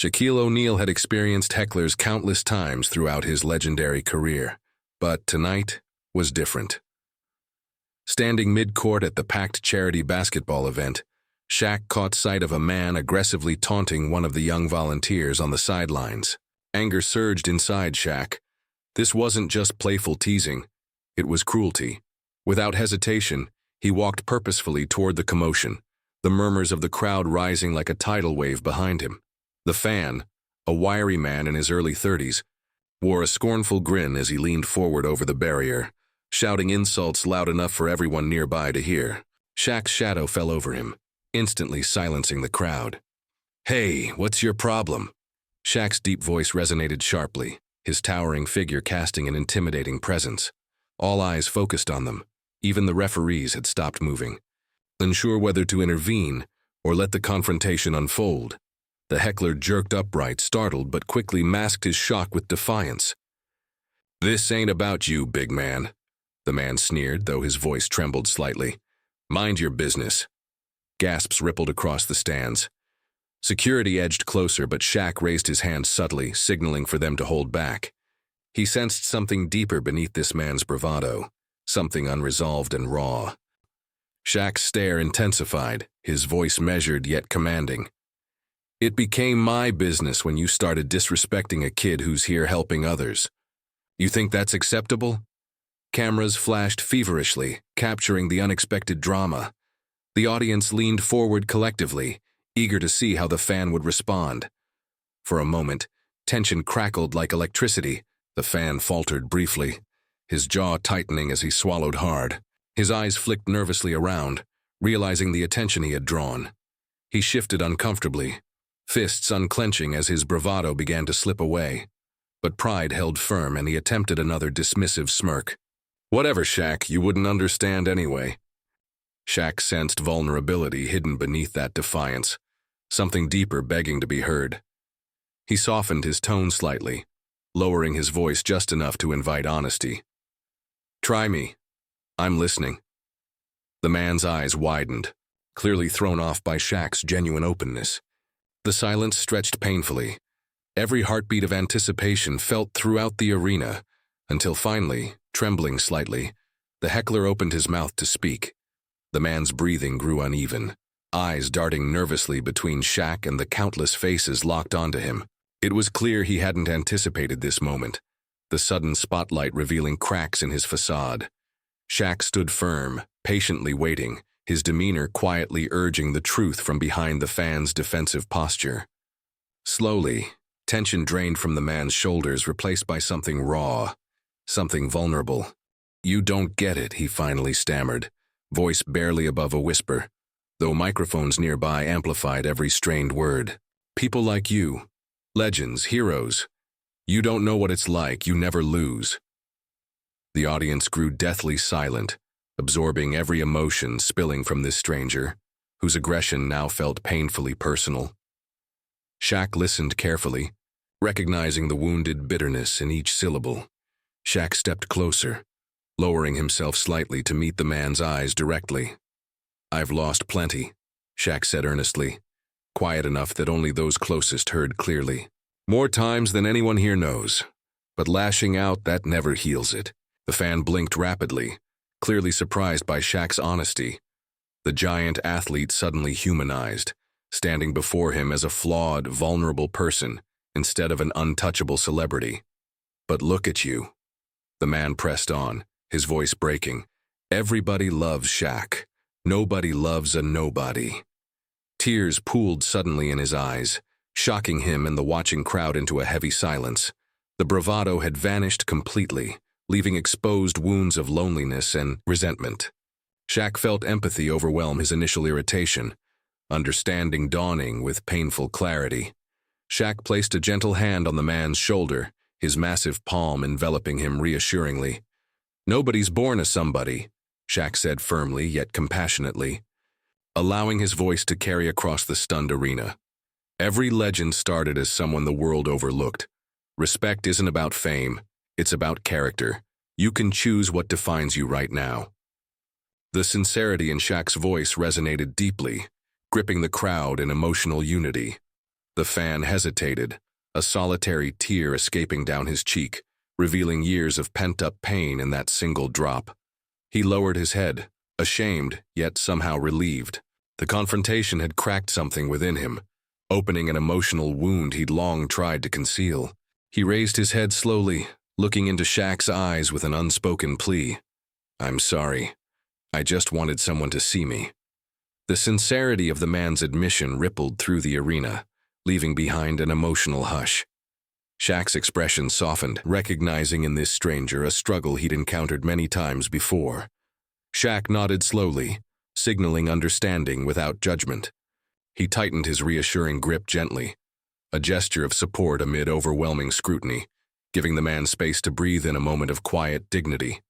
Shaquille O'Neal had experienced hecklers countless times throughout his legendary career, but tonight was different. Standing mid-court at the packed charity basketball event, Shaq caught sight of a man aggressively taunting one of the young volunteers on the sidelines. Anger surged inside Shaq. This wasn't just playful teasing, it was cruelty. Without hesitation, he walked purposefully toward the commotion, the murmurs of the crowd rising like a tidal wave behind him. The fan, a wiry man in his early 30s, wore a scornful grin as he leaned forward over the barrier, shouting insults loud enough for everyone nearby to hear. Shaq's shadow fell over him, instantly silencing the crowd. "Hey, what's your problem?" Shaq's deep voice resonated sharply, his towering figure casting an intimidating presence. All eyes focused on them. Even the referees had stopped moving, unsure whether to intervene or let the confrontation unfold. The heckler jerked upright, startled, but quickly masked his shock with defiance. "This ain't about you, big man," the man sneered, though his voice trembled slightly. "Mind your business." Gasps rippled across the stands. Security edged closer, but Shaq raised his hand subtly, signaling for them to hold back. He sensed something deeper beneath this man's bravado, something unresolved and raw. Shaq's stare intensified, his voice measured yet commanding. "It became my business when you started disrespecting a kid who's here helping others. You think that's acceptable?" Cameras flashed feverishly, capturing the unexpected drama. The audience leaned forward collectively, eager to see how the fan would respond. For a moment, tension crackled like electricity. The fan faltered briefly, his jaw tightening as he swallowed hard. His eyes flicked nervously around, realizing the attention he had drawn. He shifted uncomfortably, fists unclenching as his bravado began to slip away. But pride held firm and he attempted another dismissive smirk. "Whatever, Shaq, you wouldn't understand anyway." Shaq sensed vulnerability hidden beneath that defiance, something deeper begging to be heard. He softened his tone slightly, lowering his voice just enough to invite honesty. "Try me. I'm listening." The man's eyes widened, clearly thrown off by Shaq's genuine openness. The silence stretched painfully, every heartbeat of anticipation felt throughout the arena, until finally, trembling slightly, the heckler opened his mouth to speak. The man's breathing grew uneven, eyes darting nervously between Shaq and the countless faces locked onto him. It was clear he hadn't anticipated this moment, the sudden spotlight revealing cracks in his facade. Shaq stood firm, patiently waiting, his demeanor quietly urging the truth from behind the fan's defensive posture. Slowly, tension drained from the man's shoulders, replaced by something raw, something vulnerable. "You don't get it," he finally stammered, voice barely above a whisper, though microphones nearby amplified every strained word. "People like you, legends, heroes, you don't know what it's like, you never lose." The audience grew deathly silent, absorbing every emotion spilling from this stranger, whose aggression now felt painfully personal. Shaq listened carefully, recognizing the wounded bitterness in each syllable. Shaq stepped closer, lowering himself slightly to meet the man's eyes directly. "I've lost plenty," Shaq said earnestly, quiet enough that only those closest heard clearly. "More times than anyone here knows. But lashing out, that never heals it." The fan blinked rapidly, clearly surprised by Shaq's honesty. The giant athlete suddenly humanized, standing before him as a flawed, vulnerable person instead of an untouchable celebrity. "But look at you." The man pressed on, his voice breaking. "Everybody loves Shaq. Nobody loves a nobody." Tears pooled suddenly in his eyes, shocking him and the watching crowd into a heavy silence. The bravado had vanished completely, leaving exposed wounds of loneliness and resentment. Shaq felt empathy overwhelm his initial irritation, understanding dawning with painful clarity. Shaq placed a gentle hand on the man's shoulder, his massive palm enveloping him reassuringly. "Nobody's born a somebody," Shaq said firmly yet compassionately, allowing his voice to carry across the stunned arena. "Every legend started as someone the world overlooked. Respect isn't about fame, it's about character. You can choose what defines you right now." The sincerity in Shaq's voice resonated deeply, gripping the crowd in emotional unity. The fan hesitated, a solitary tear escaping down his cheek, revealing years of pent-up pain in that single drop. He lowered his head, ashamed, yet somehow relieved. The confrontation had cracked something within him, opening an emotional wound he'd long tried to conceal. He raised his head slowly, looking into Shaq's eyes with an unspoken plea. "I'm sorry. I just wanted someone to see me." The sincerity of the man's admission rippled through the arena, leaving behind an emotional hush. Shaq's expression softened, recognizing in this stranger a struggle he'd encountered many times before. Shaq nodded slowly, signaling understanding without judgment. He tightened his reassuring grip gently, a gesture of support amid overwhelming scrutiny, giving the man space to breathe in a moment of quiet dignity.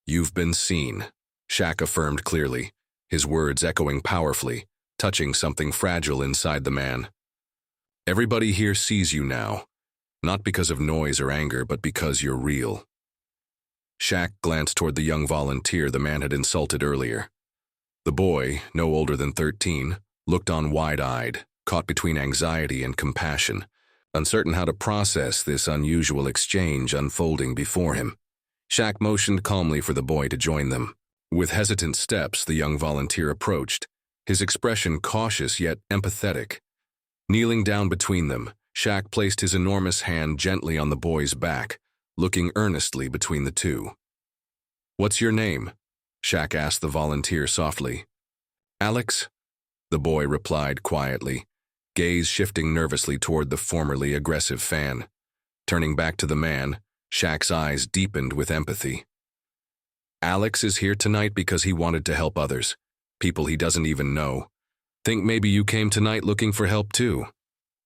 "You've been seen," Shaq affirmed clearly, his words echoing powerfully, touching something fragile inside the man. "Everybody here sees you now, not because of noise or anger, but because you're real." Shaq glanced toward the young volunteer the man had insulted earlier. The boy, no older than 13, looked on wide-eyed, caught between anxiety and compassion, uncertain how to process this unusual exchange unfolding before him. Shaq motioned calmly for the boy to join them. With hesitant steps, the young volunteer approached, his expression cautious yet empathetic. Kneeling down between them, Shaq placed his enormous hand gently on the boy's back, looking earnestly between the two. "What's your name?" Shaq asked the volunteer softly. "Alex," the boy replied quietly, gaze shifting nervously toward the formerly aggressive fan. Turning back to the man, Shaq's eyes deepened with empathy. "Alex is here tonight because he wanted to help others, people he doesn't even know. Think maybe you came tonight looking for help too?"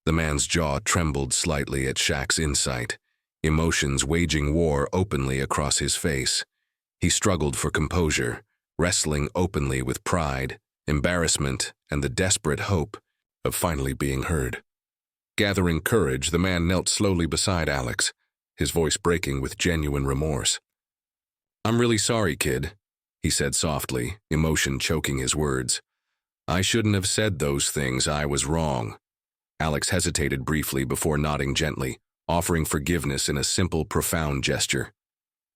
The man's jaw trembled slightly at Shaq's insight, emotions waging war openly across his face. He struggled for composure, wrestling openly with pride, embarrassment, and the desperate hope of finally being heard. Gathering courage, the man knelt slowly beside Alex, his voice breaking with genuine remorse. "I'm really sorry, kid," he said softly, emotion choking his words. "I shouldn't have said those things. I was wrong." Alex hesitated briefly before nodding gently, offering forgiveness in a simple, profound gesture.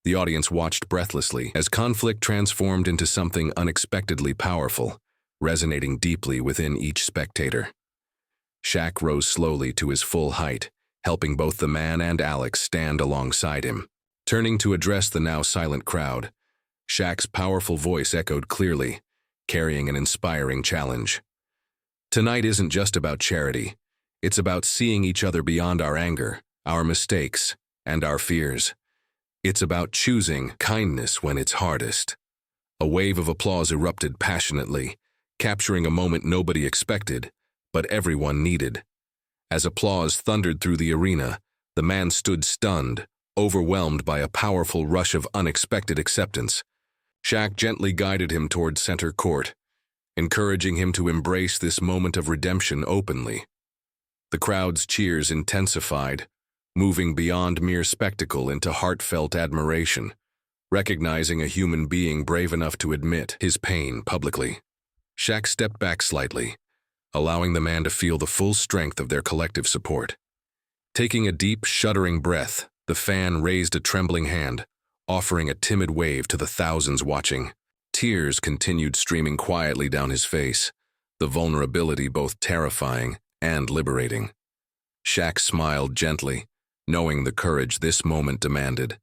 The audience watched breathlessly as conflict transformed into something unexpectedly powerful, resonating deeply within each spectator. Shaq rose slowly to his full height, helping both the man and Alex stand alongside him. Turning to address the now silent crowd, Shaq's powerful voice echoed clearly, carrying an inspiring challenge. "Tonight isn't just about charity. It's about seeing each other beyond our anger, our mistakes, and our fears. It's about choosing kindness when it's hardest." A wave of applause erupted passionately, capturing a moment nobody expected, but everyone needed. As applause thundered through the arena, the man stood stunned, overwhelmed by a powerful rush of unexpected acceptance. Shaq gently guided him toward center court, encouraging him to embrace this moment of redemption openly. The crowd's cheers intensified, moving beyond mere spectacle into heartfelt admiration, recognizing a human being brave enough to admit his pain publicly. Shaq stepped back slightly, allowing the man to feel the full strength of their collective support. Taking a deep, shuddering breath, the fan raised a trembling hand, offering a timid wave to the thousands watching. Tears continued streaming quietly down his face, the vulnerability both terrifying and liberating. Shaq smiled gently, knowing the courage this moment demanded.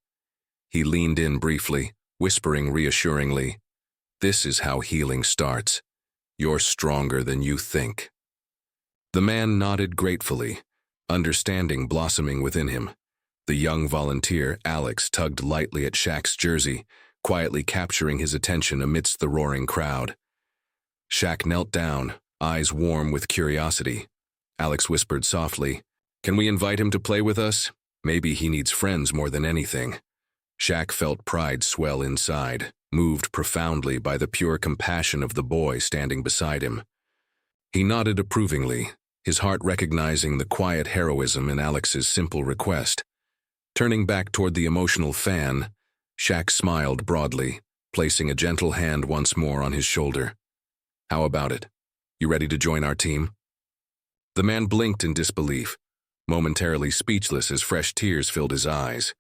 He leaned in briefly, whispering reassuringly, "This is how healing starts. You're stronger than you think." The man nodded gratefully, understanding blossoming within him. The young volunteer, Alex, tugged lightly at Shaq's jersey, quietly capturing his attention amidst the roaring crowd. Shaq knelt down, eyes warm with curiosity. Alex whispered softly, "Can we invite him to play with us? Maybe he needs friends more than anything." Shaq felt pride swell inside, moved profoundly by the pure compassion of the boy standing beside him. He nodded approvingly, his heart recognizing the quiet heroism in Alex's simple request. Turning back toward the emotional fan, Shaq smiled broadly, placing a gentle hand once more on his shoulder. "How about it? You ready to join our team?" The man blinked in disbelief, momentarily speechless as fresh tears filled his eyes.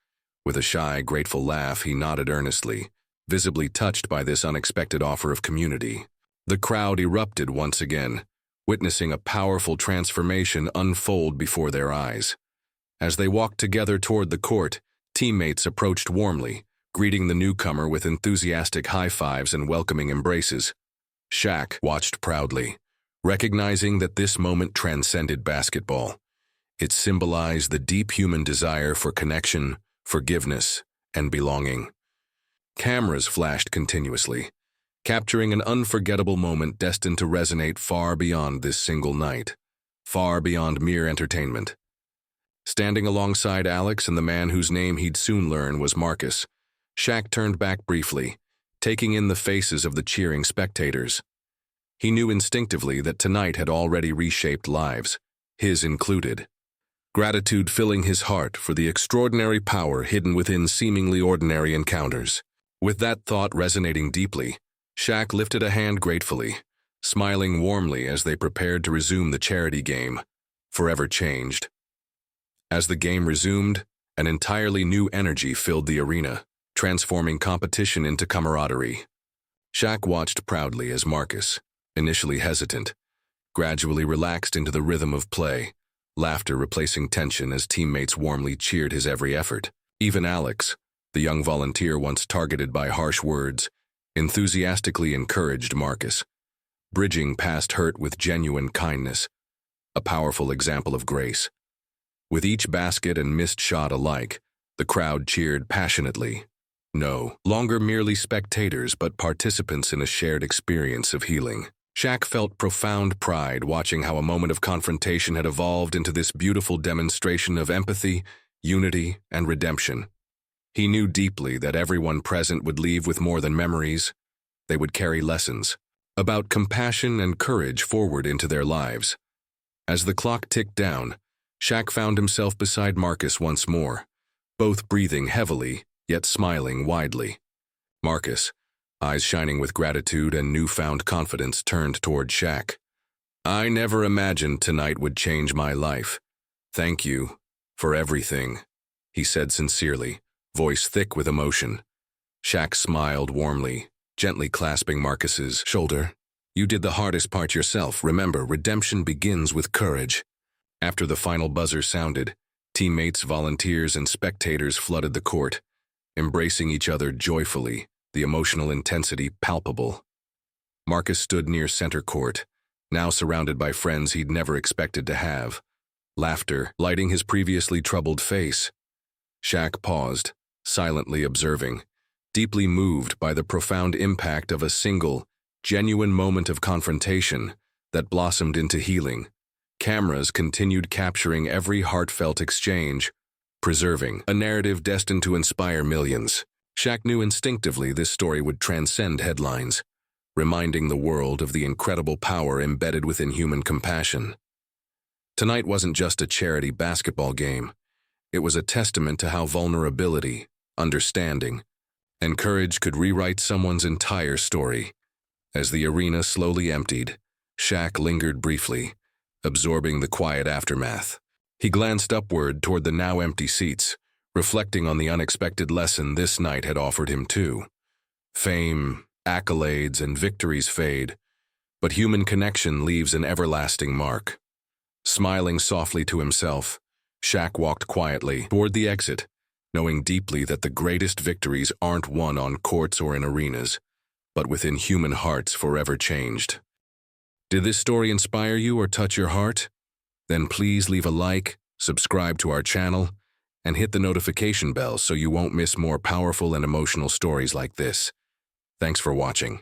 With a shy, grateful laugh, he nodded earnestly, visibly touched by this unexpected offer of community. The crowd erupted once again, witnessing a powerful transformation unfold before their eyes. As they walked together toward the court, teammates approached warmly, greeting the newcomer with enthusiastic high-fives and welcoming embraces. Shaq watched proudly, recognizing that this moment transcended basketball. It symbolized the deep human desire for connection, forgiveness, and belonging. Cameras flashed continuously, capturing an unforgettable moment destined to resonate far beyond this single night, far beyond mere entertainment. Standing alongside Alex and the man whose name he'd soon learn was Marcus, Shaq turned back briefly, taking in the faces of the cheering spectators. He knew instinctively that tonight had already reshaped lives, his included. Gratitude filling his heart for the extraordinary power hidden within seemingly ordinary encounters. With that thought resonating deeply, Shaq lifted a hand gratefully, smiling warmly as they prepared to resume the charity game, forever changed. As the game resumed, an entirely new energy filled the arena, transforming competition into camaraderie. Shaq watched proudly as Marcus, initially hesitant, gradually relaxed into the rhythm of play, laughter replacing tension as teammates warmly cheered his every effort. Even Alex, the young volunteer once targeted by harsh words, enthusiastically encouraged Marcus, bridging past hurt with genuine kindness, a powerful example of grace. With each basket and missed shot alike, the crowd cheered passionately. No longer merely spectators, but participants in a shared experience of healing. Shaq felt profound pride watching how a moment of confrontation had evolved into this beautiful demonstration of empathy, unity, and redemption. He knew deeply that everyone present would leave with more than memories. They would carry lessons about compassion and courage forward into their lives. As the clock ticked down, Shaq found himself beside Marcus once more, both breathing heavily, yet smiling widely. Marcus, eyes shining with gratitude and newfound confidence, turned toward Shaq. "I never imagined tonight would change my life. Thank you for everything," he said sincerely, voice thick with emotion. Shaq smiled warmly, gently clasping Marcus's shoulder. "You did the hardest part yourself. Remember, redemption begins with courage." After the final buzzer sounded, teammates, volunteers, and spectators flooded the court, embracing each other joyfully, the emotional intensity palpable. Marcus stood near center court, now surrounded by friends he'd never expected to have, laughter lighting his previously troubled face. Shaq paused, silently observing, deeply moved by the profound impact of a single, genuine moment of confrontation that blossomed into healing. Cameras continued capturing every heartfelt exchange, preserving a narrative destined to inspire millions. Shaq knew instinctively this story would transcend headlines, reminding the world of the incredible power embedded within human compassion. Tonight wasn't just a charity basketball game. It was a testament to how vulnerability, understanding, and courage could rewrite someone's entire story. As the arena slowly emptied, Shaq lingered briefly, absorbing the quiet aftermath. He glanced upward toward the now empty seats, reflecting on the unexpected lesson this night had offered him too. Fame, accolades, and victories fade, but human connection leaves an everlasting mark. Smiling softly to himself, Shaq walked quietly toward the exit, knowing deeply that the greatest victories aren't won on courts or in arenas, but within human hearts forever changed. Did this story inspire you or touch your heart? Then please leave a like, subscribe to our channel, and hit the notification bell so you won't miss more powerful and emotional stories like this. Thanks for watching.